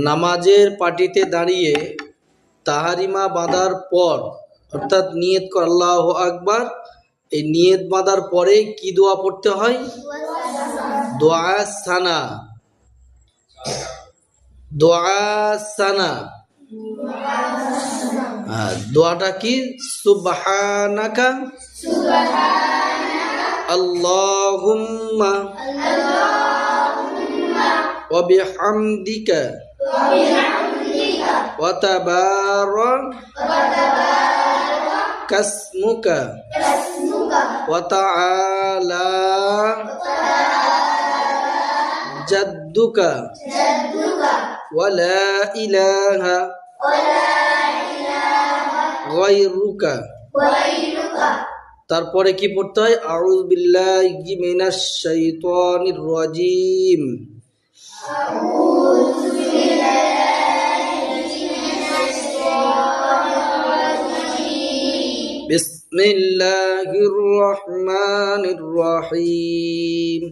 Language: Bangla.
নামাজের পাটিতে দাঁড়িয়ে তাহারিমা বাঁধার পর অর্থাৎ নিয়ত কর আল্লাহু আকবার, এই নিয়ত বাঁধার পরে কি দোয়া পড়তে হয়? দোয়া সানা। দোয়া সানা। দোয়াটা কি? সুবহানাকা আল্লাহুম্মা ওয়া বিহামদিকা ওয়া তাবারাকা ইসমুকা ওয়া তাআলা জাদ্দুকা ওয়া লা ইলাহা গায়রুকা। তারপরে কি পড়তে হয়? আউযু বিল্লাহি মিনাশ শাইতানির রাজিম। বিসমিল্লাহির রহমানির রহিম।